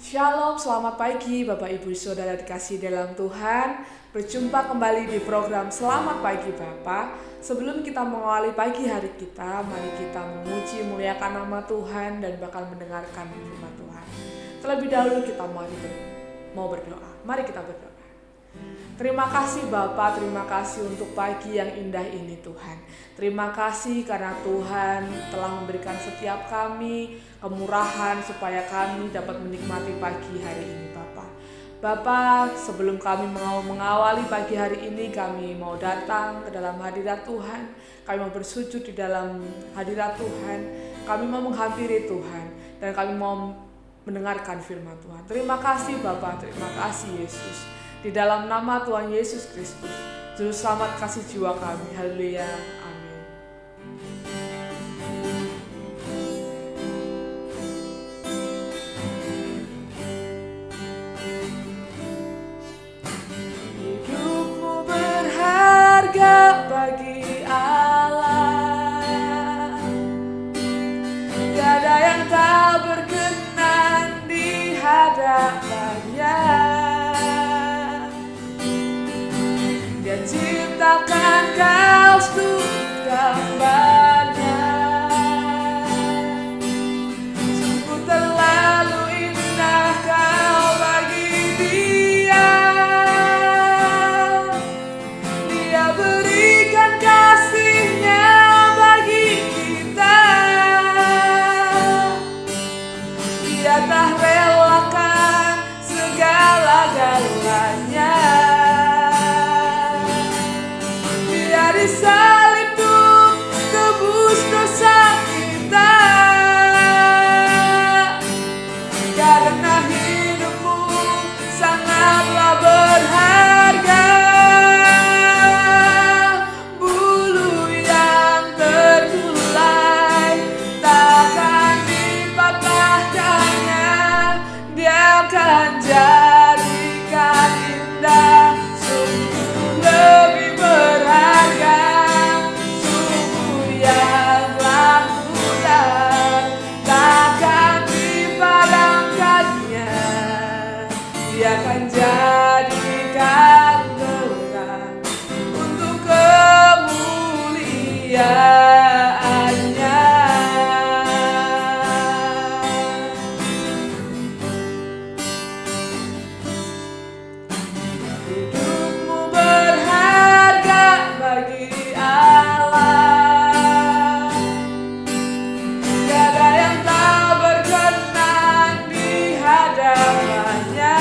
Shalom, selamat pagi Bapak Ibu Saudara dikasihi dalam Tuhan. Berjumpa kembali di program Selamat Pagi Bapak. Sebelum kita mengawali pagi hari kita, mari kita memuji muliakan nama Tuhan dan bakal mendengarkan firman Tuhan. Terlebih dahulu kita mau berdoa. Mari kita berdoa. Terima kasih Bapa, terima kasih untuk pagi yang indah ini Tuhan. Terima kasih karena Tuhan telah memberikan setiap kami kemurahan supaya kami dapat menikmati pagi hari ini Bapa. Bapa, sebelum kami mau mengawali pagi hari ini, kami mau datang ke dalam hadirat Tuhan. Kami mau bersujud di dalam hadirat Tuhan. Kami mau menghampiri Tuhan dan kami mau mendengarkan firman Tuhan. Terima kasih Bapa, terima kasih Yesus. Di dalam nama Tuhan Yesus Kristus, Juru Selamat kasih jiwa kami. Haleluya. Amin. Hidupmu berharga bagi Allah. Tiada yang tak berkenan di hadapannya. Dia ciptakan kau untuk gambarnya. Sungguh terlalu indah kau bagi dia. Dia berikan kasihnya bagi kita. Dia tak relakan segala-galanya. Disalib untuk tebus dosa kita. Karena hidupmu sangatlah berharga. Bulu yang tergulai takkan dipatahkannya. Dia akan jadikan indah. Sungguh lebih berharga. Sungguh yang telah pudar takkan dipadamkannya. Dia akan jadikan terang untuk kemuliaannya. Hidupmu berharga bagi Allah. Tiada yang tak berkenan di hadapannya.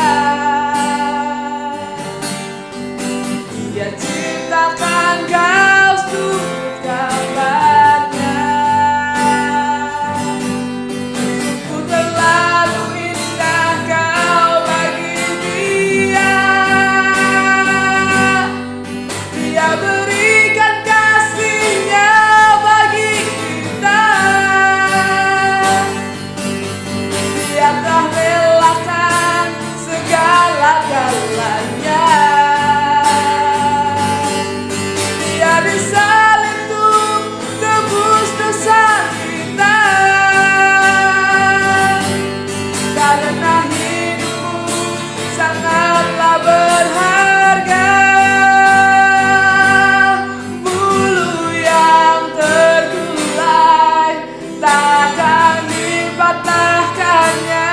Dia ciptakan kau untuk gambarnya. Sungguh terlalu indah kau bagi dia. Dia berikan kasihnya bagi kita. Dia telah relakan segala-galanya. Dia disalib untuk tebus dosa kita. Karena hidupmu sangatlah berharga. Bulu yang tergulai takkan dipatahkannya.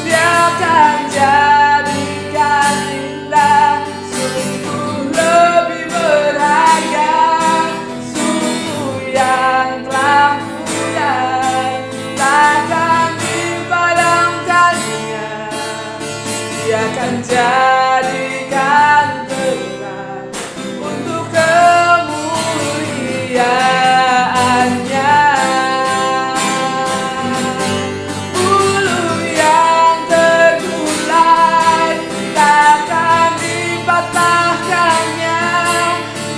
Dia akan jadikan indah. Sungguh lebih berharga. Sungguh yang telah pudar takkan dipadamkannya. Dia akan jadikan terang untuk kemuliaannya. Bulu yang tergulai takkan dipatahkannya.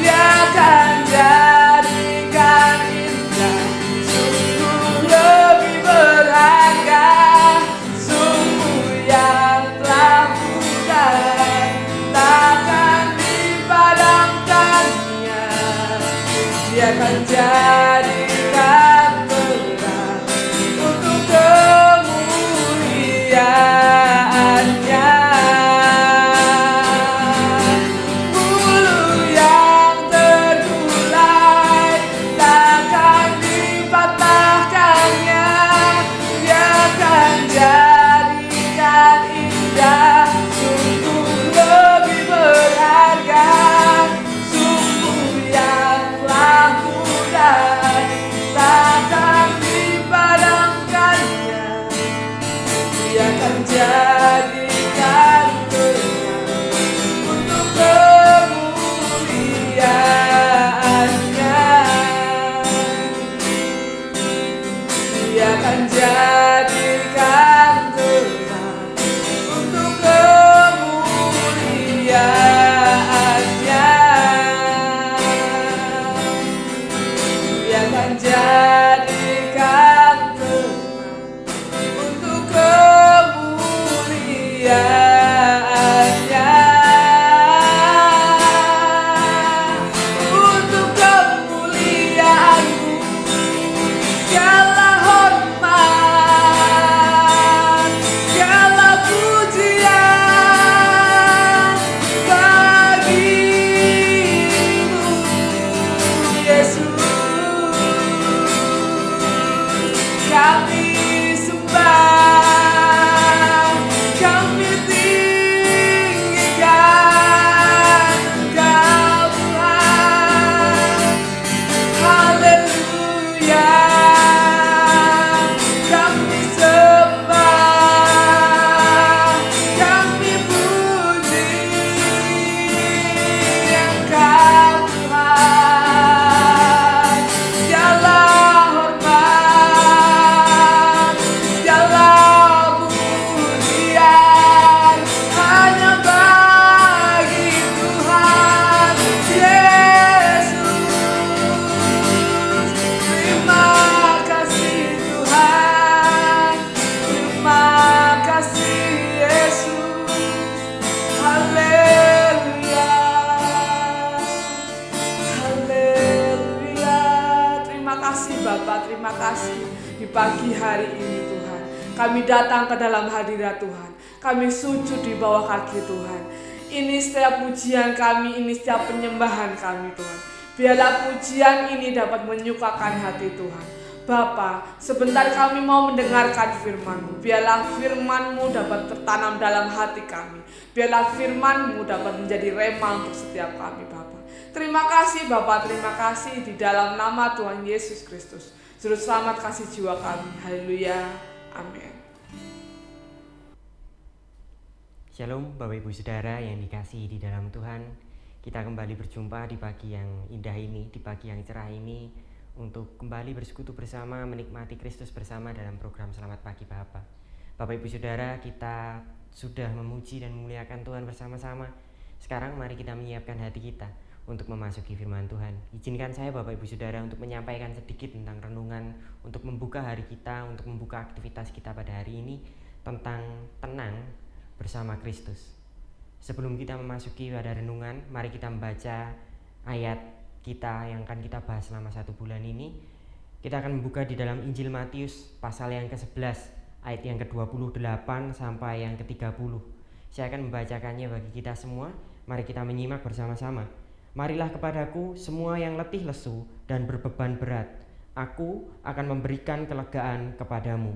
Dia akan jadikan indah. Sungguh lebih berharga. Sungguh yang telah pudar takkan dipadamkannya. Dia akan jadikan terang untuk kemuliaan. terima kasih di pagi hari ini Tuhan. Kami datang ke dalam hadirat Tuhan. Kami sujud di bawah kaki Tuhan. Ini setiap pujian kami, ini setiap penyembahan kami Tuhan. Biarlah pujian ini dapat menyukakan hati Tuhan. Bapa, sebentar kami mau mendengarkan firman-Mu. Biarlah firman-Mu dapat tertanam dalam hati kami. Biarlah firman-Mu dapat menjadi rema untuk setiap kami, Bapa. Terima kasih, Bapa. Terima kasih di dalam nama Tuhan Yesus Kristus. Juru selamat kasih jiwa kami. Haleluya. Amin. Shalom Bapak Ibu Saudara yang dikasihi di dalam Tuhan. Kita kembali berjumpa di pagi yang indah ini, di pagi yang cerah ini, untuk kembali bersekutu bersama, menikmati Kristus bersama dalam program Selamat Pagi Bapa. Bapak Ibu Saudara, kita sudah memuji dan memuliakan Tuhan bersama-sama. Sekarang mari kita menyiapkan hati kita untuk memasuki firman Tuhan. Izinkan saya Bapak Ibu Saudara untuk menyampaikan sedikit tentang renungan, untuk membuka hari kita, untuk membuka aktivitas kita pada hari ini, tentang tenang bersama Kristus. Sebelum kita memasuki pada renungan, mari kita membaca ayat kita yang akan kita bahas selama 1 bulan ini. Kita akan membuka di dalam Injil Matius pasal yang ke-11 ayat yang ke-28 sampai yang ke-30. Saya akan membacakannya bagi kita semua. Mari kita menyimak bersama-sama. Marilah kepadaku semua yang letih lesu dan berbeban berat, aku akan memberikan kelegaan kepadamu.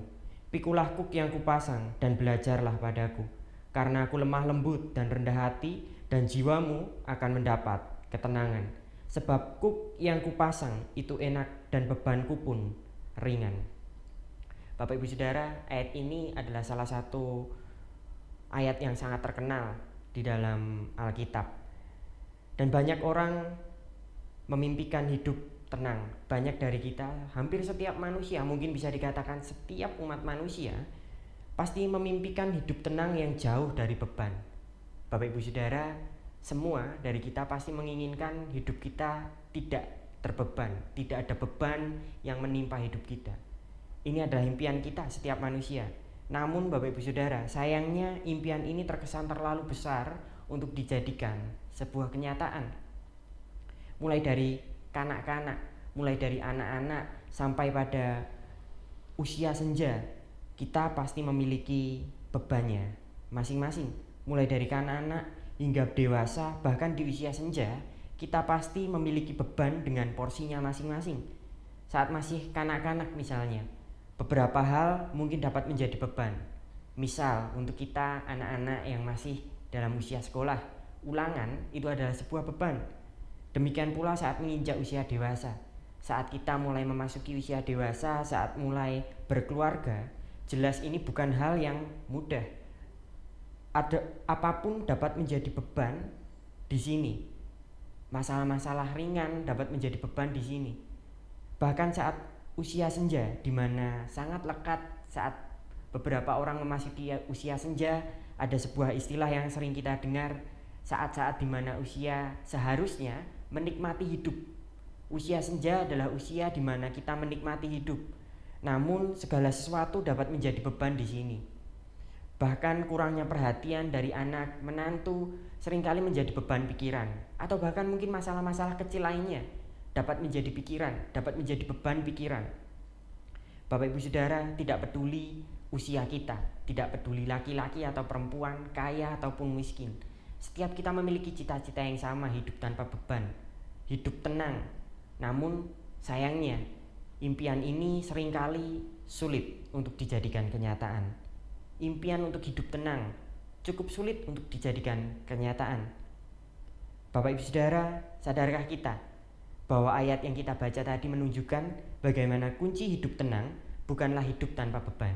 Pikulah kuk yang kupasang dan belajarlah padaku, karena aku lemah lembut dan rendah hati, dan jiwamu akan mendapat ketenangan. Sebab kuk yang kupasang itu enak dan bebanku pun ringan. Bapak Ibu Saudara, ayat ini adalah salah satu ayat yang sangat terkenal di dalam Alkitab. Dan banyak orang memimpikan hidup tenang. Banyak dari kita, hampir setiap manusia, mungkin bisa dikatakan setiap umat manusia, pasti memimpikan hidup tenang yang jauh dari beban. Bapak Ibu Saudara, semua dari kita pasti menginginkan hidup kita tidak terbeban, tidak ada beban yang menimpa hidup kita. Ini adalah impian kita setiap manusia. Namun Bapak Ibu Saudara, sayangnya impian ini terkesan terlalu besar untuk dijadikan sebuah kenyataan. Mulai dari kanak-kanak, mulai dari anak-anak sampai pada usia senja, kita pasti memiliki bebannya masing-masing. Mulai dari kanak-anak hingga dewasa, bahkan di usia senja, kita pasti memiliki beban dengan porsinya masing-masing. Saat masih kanak-kanak misalnya, beberapa hal mungkin dapat menjadi beban. Misal untuk kita anak-anak yang masih dalam usia sekolah, ulangan itu adalah sebuah beban. Demikian pula saat menginjak usia dewasa. Saat kita mulai memasuki usia dewasa, saat mulai berkeluarga, jelas ini bukan hal yang mudah. Ada apapun dapat menjadi beban di sini. Masalah-masalah ringan dapat menjadi beban di sini. Bahkan saat usia senja, di mana sangat lekat saat beberapa orang memasuki usia senja, ada sebuah istilah yang sering kita dengar, saat-saat di mana usia seharusnya menikmati hidup. Usia senja adalah usia di mana kita menikmati hidup. Namun segala sesuatu dapat menjadi beban di sini. Bahkan kurangnya perhatian dari anak, menantu seringkali menjadi beban pikiran, atau bahkan mungkin masalah-masalah kecil lainnya dapat menjadi pikiran, dapat menjadi beban pikiran. Bapak Ibu Saudara, tidak peduli usia kita, tidak peduli laki-laki atau perempuan, kaya ataupun miskin, setiap kita memiliki cita-cita yang sama, hidup tanpa beban, hidup tenang. Namun sayangnya impian ini seringkali sulit untuk dijadikan kenyataan. Impian untuk hidup tenang cukup sulit untuk dijadikan kenyataan. Bapak Ibu Saudara, sadarkah kita bahwa ayat yang kita baca tadi menunjukkan bagaimana kunci hidup tenang bukanlah hidup tanpa beban.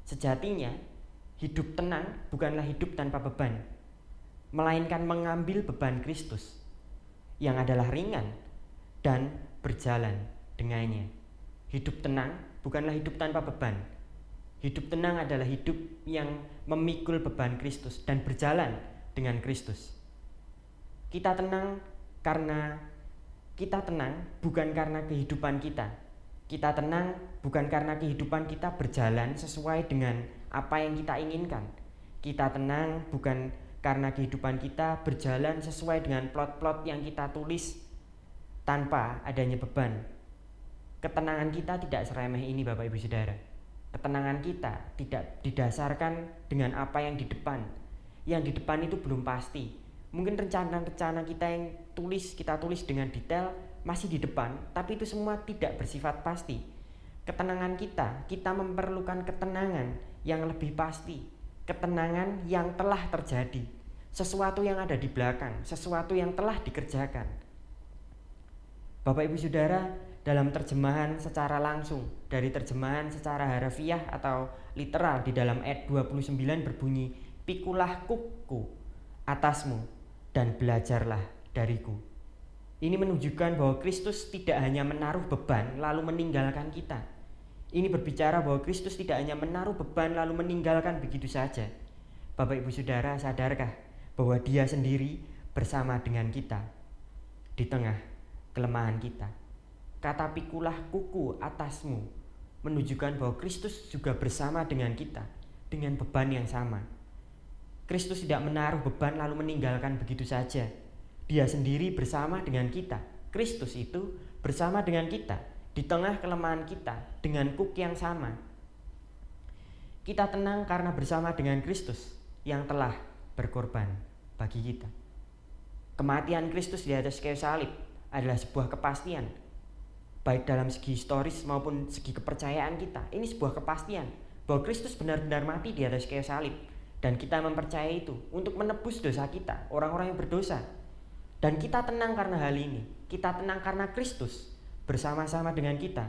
Sejatinya, hidup tenang bukanlah hidup tanpa beban, melainkan mengambil beban Kristus yang adalah ringan dan berjalan dengannya. Hidup tenang bukanlah hidup tanpa beban. Hidup tenang adalah hidup yang memikul beban Kristus dan berjalan dengan Kristus. Kita tenang bukan karena kehidupan kita. Kita tenang bukan karena kehidupan kita berjalan sesuai dengan apa yang kita inginkan. Kita tenang bukan karena kehidupan kita berjalan sesuai dengan plot-plot yang kita tulis tanpa adanya beban. ketenangan kita tidak seremeh ini Bapak Ibu Saudara. Ketenangan kita tidak didasarkan dengan apa yang di depan. Yang di depan itu belum pasti. Mungkin rencana-rencana kita yang kita tulis dengan detail masih di depan, tapi itu semua tidak bersifat pasti. Ketenangan kita memerlukan ketenangan yang lebih pasti. Ketenangan yang telah terjadi. Sesuatu yang ada di belakang, sesuatu yang telah dikerjakan. Bapak Ibu Saudara, dalam terjemahan secara langsung, dari terjemahan secara harfiah atau literal di dalam ayat 29 berbunyi, "Pikulah kuku atasmu dan belajarlah dariku." Ini menunjukkan bahwa Kristus tidak hanya menaruh beban lalu meninggalkan kita. Ini berbicara bahwa Kristus tidak hanya menaruh beban lalu meninggalkan begitu saja. Bapak Ibu Saudara, sadarkah bahwa Dia sendiri bersama dengan kita di tengah kelemahan kita? Kata "pikulah kuku atasmu" menunjukkan bahwa Kristus juga bersama dengan kita dengan beban yang sama. Kristus tidak menaruh beban lalu meninggalkan begitu saja. Dia sendiri bersama dengan kita. Kristus itu bersama dengan kita di tengah kelemahan kita dengan kuk yang sama. Kita tenang karena bersama dengan Kristus yang telah berkorban bagi kita. Kematian Kristus di atas kayu salib adalah sebuah kepastian, baik dalam segi historis maupun segi kepercayaan kita. Ini sebuah kepastian bahwa Kristus benar-benar mati di atas kayu salib, dan kita mempercayai itu untuk menebus dosa kita, orang-orang yang berdosa. Dan kita tenang karena hal ini. Kita tenang karena Kristus bersama-sama dengan kita.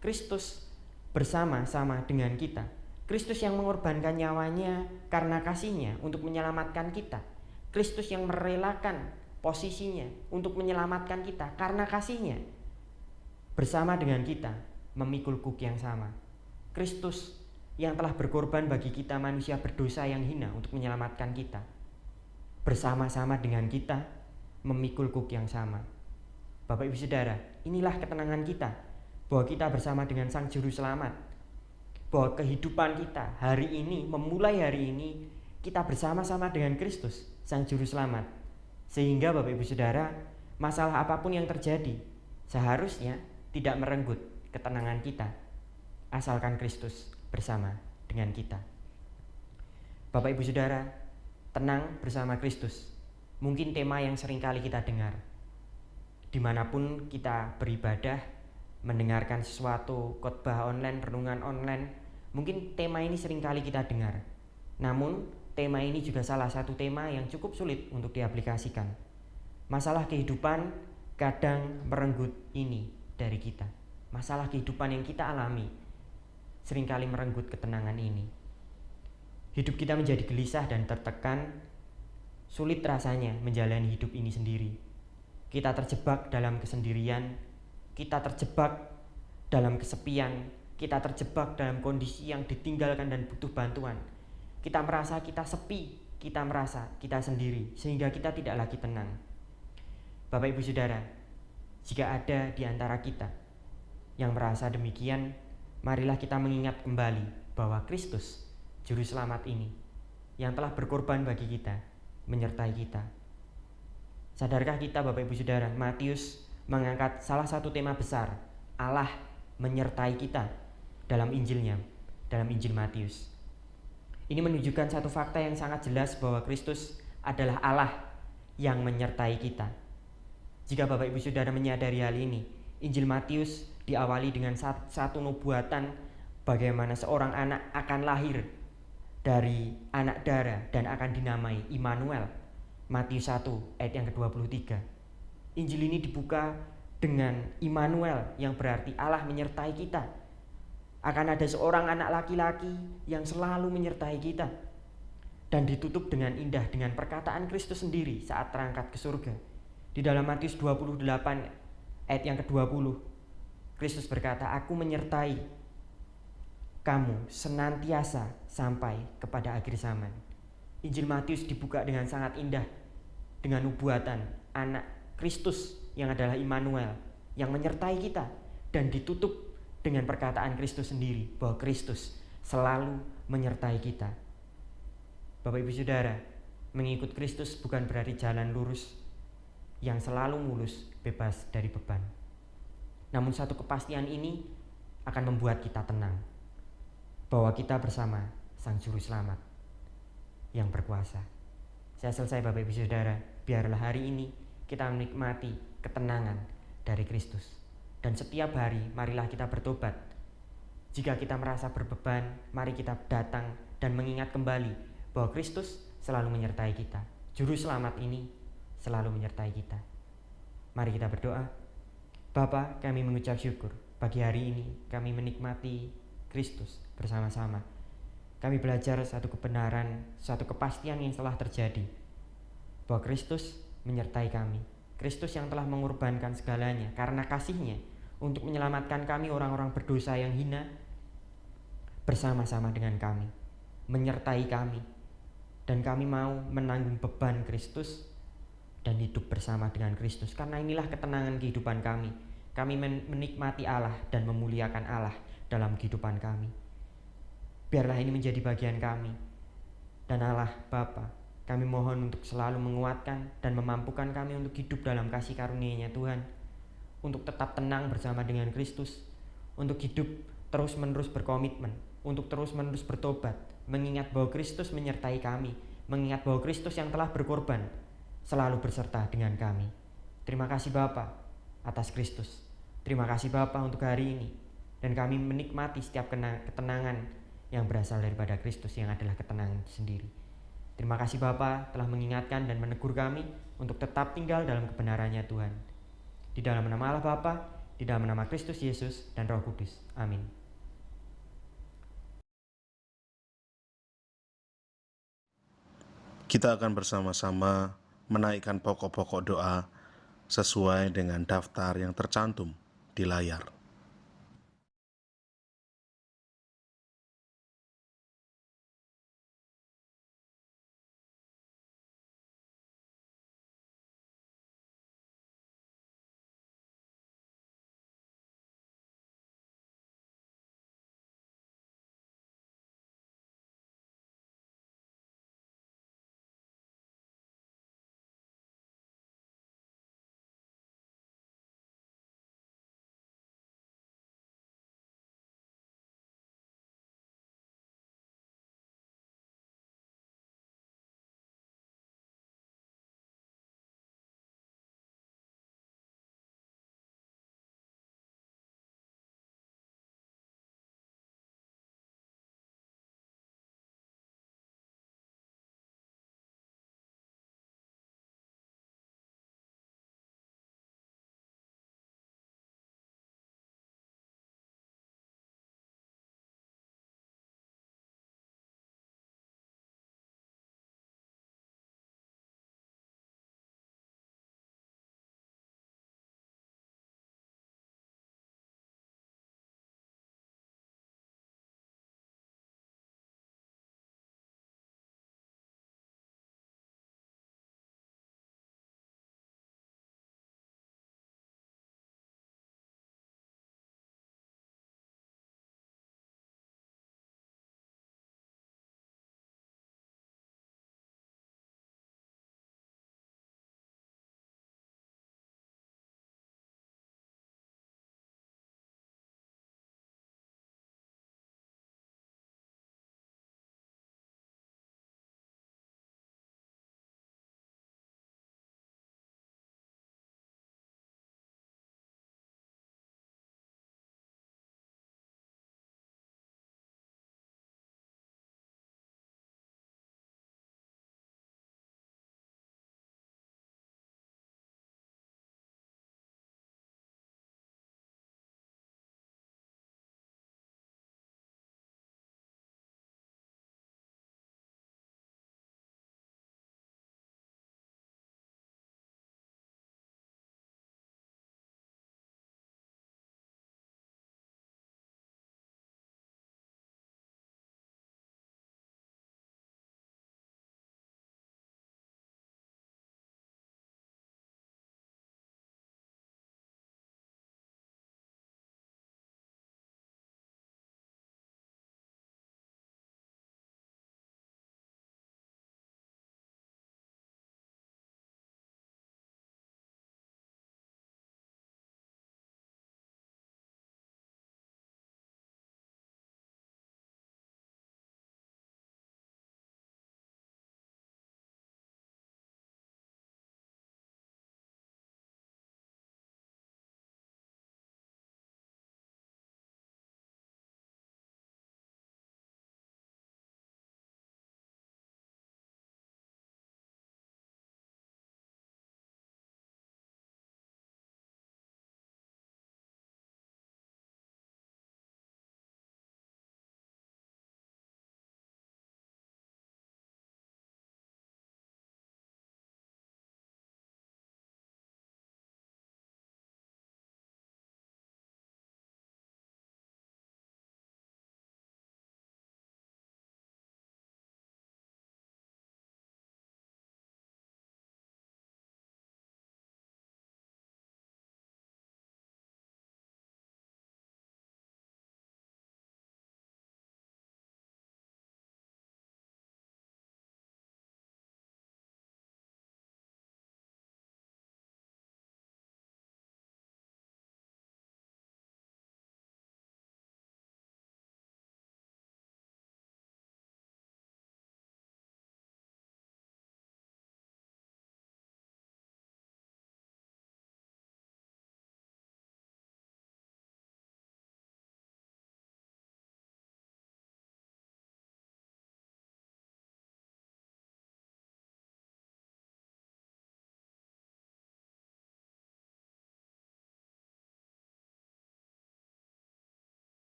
Kristus bersama-sama dengan kita. Kristus yang mengorbankan nyawanya karena kasihnya untuk menyelamatkan kita. Kristus yang merelakan posisinya untuk menyelamatkan kita karena kasihnya. Bersama dengan kita memikul kuk yang sama. Kristus yang telah berkorban bagi kita manusia berdosa yang hina untuk menyelamatkan kita. Bersama-sama dengan kita memikul kuk yang sama. Bapak Ibu Saudara, inilah ketenangan kita, bahwa kita bersama dengan Sang Juru Selamat. Bahwa kehidupan kita hari ini, memulai hari ini, kita bersama-sama dengan Kristus, Sang Juru Selamat. Sehingga Bapak Ibu Saudara, masalah apapun yang terjadi seharusnya tidak merenggut ketenangan kita, asalkan Kristus bersama dengan kita. Bapak Ibu Saudara, tenang bersama Kristus, mungkin tema yang sering kali kita dengar. Dimanapun kita beribadah, mendengarkan sesuatu, khotbah online, renungan online, mungkin tema ini sering kali kita dengar. Namun, tema ini juga salah satu tema yang cukup sulit untuk diaplikasikan. Masalah kehidupan kadang merenggut ini dari kita. Masalah kehidupan yang kita alami seringkali merenggut ketenangan ini. Hidup kita menjadi gelisah dan tertekan, sulit rasanya menjalani hidup ini sendiri. Kita terjebak dalam kesendirian, kita terjebak dalam kesepian, kita terjebak dalam kondisi yang ditinggalkan dan butuh bantuan. Kita merasa kita sepi, kita merasa kita sendiri, sehingga kita tidak lagi tenang. Bapak Ibu Saudara, jika ada di antara kita yang merasa demikian, marilah kita mengingat kembali bahwa Kristus, Juru Selamat ini, yang telah berkorban bagi kita, menyertai kita. Sadarkah kita Bapak Ibu Saudara, Matius mengangkat salah satu tema besar, Allah menyertai kita dalam Injilnya, dalam Injil Matius. Ini menunjukkan satu fakta yang sangat jelas bahwa Kristus adalah Allah yang menyertai kita. Jika Bapak Ibu Saudara menyadari hal ini, Injil Matius diawali dengan satu nubuatan bagaimana seorang anak akan lahir dari anak darah dan akan dinamai Immanuel. Matius 1 ayat yang ke-23. Injil ini dibuka dengan Immanuel yang berarti Allah menyertai kita. Akan ada seorang anak laki-laki yang selalu menyertai kita. Dan ditutup dengan indah dengan perkataan Kristus sendiri saat terangkat ke surga. Di dalam Matius 28 ayat yang ke-20, Kristus berkata, "Aku menyertai kamu senantiasa sampai kepada akhir zaman." Injil Matius dibuka dengan sangat indah dengan nubuatan anak Kristus yang adalah Immanuel yang menyertai kita, dan ditutup dengan perkataan Kristus sendiri bahwa Kristus selalu menyertai kita. Bapak Ibu Saudara, mengikut Kristus bukan berarti jalan lurus yang selalu mulus, bebas dari beban. Namun satu kepastian ini akan membuat kita tenang, bahwa kita bersama Sang Juru Selamat yang berkuasa. Saya selesai Bapak Ibu Saudara, biarlah hari ini kita menikmati ketenangan dari Kristus. Dan setiap hari marilah kita bertobat. Jika kita merasa berbeban, mari kita datang dan mengingat kembali bahwa Kristus selalu menyertai kita. Juru Selamat ini selalu menyertai kita. Mari kita berdoa. Bapa, kami mengucap syukur pagi hari ini kami menikmati Kristus bersama-sama. Kami belajar satu kebenaran, satu kepastian yang telah terjadi, bahwa Kristus menyertai kami. Kristus yang telah mengorbankan segalanya karena kasih-Nya untuk menyelamatkan kami orang-orang berdosa yang hina, bersama-sama dengan kami, menyertai kami. Dan kami mau menanggung beban Kristus dan hidup bersama dengan Kristus. Karena inilah ketenangan kehidupan kami. Kami menikmati Allah dan memuliakan Allah dalam kehidupan kami. Biarlah ini menjadi bagian kami. Dan Allah Bapa, kami mohon untuk selalu menguatkan dan memampukan kami untuk hidup dalam kasih karunia-Nya Tuhan, untuk tetap tenang bersama dengan Kristus, untuk hidup terus-menerus berkomitmen, untuk terus-menerus bertobat, mengingat bahwa Kristus menyertai kami, mengingat bahwa Kristus yang telah berkorban selalu berserta dengan kami. Terima kasih Bapa atas Kristus. Terima kasih Bapa untuk hari ini. Dan kami menikmati setiap ketenangan yang berasal daripada Kristus yang adalah ketenangan sendiri. Terima kasih Bapa telah mengingatkan dan menegur kami untuk tetap tinggal dalam kebenaran-Nya Tuhan. Di dalam nama Allah Bapa, di dalam nama Kristus Yesus dan Roh Kudus. Amin. Kita akan bersama-sama menaikkan pokok-pokok doa sesuai dengan daftar yang tercantum di layar.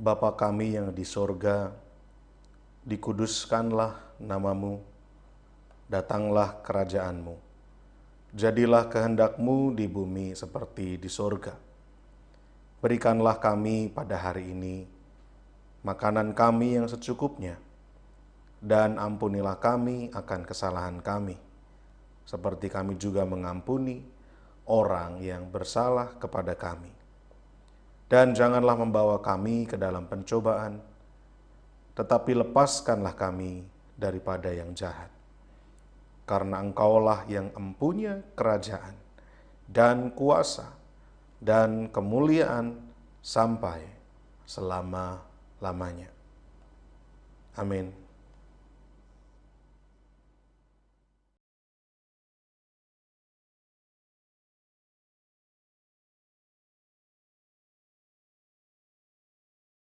Bapa kami yang di sorga, dikuduskanlah namamu, datanglah kerajaan-Mu. Jadilah kehendak-Mu di bumi seperti di sorga. Berikanlah kami pada hari ini makanan kami yang secukupnya, dan ampunilah kami akan kesalahan kami, seperti kami juga mengampuni orang yang bersalah kepada kami. Dan janganlah membawa kami ke dalam pencobaan, tetapi lepaskanlah kami daripada yang jahat. Karena Engkaulah yang empunya kerajaan dan kuasa dan kemuliaan sampai selama-lamanya. Amin.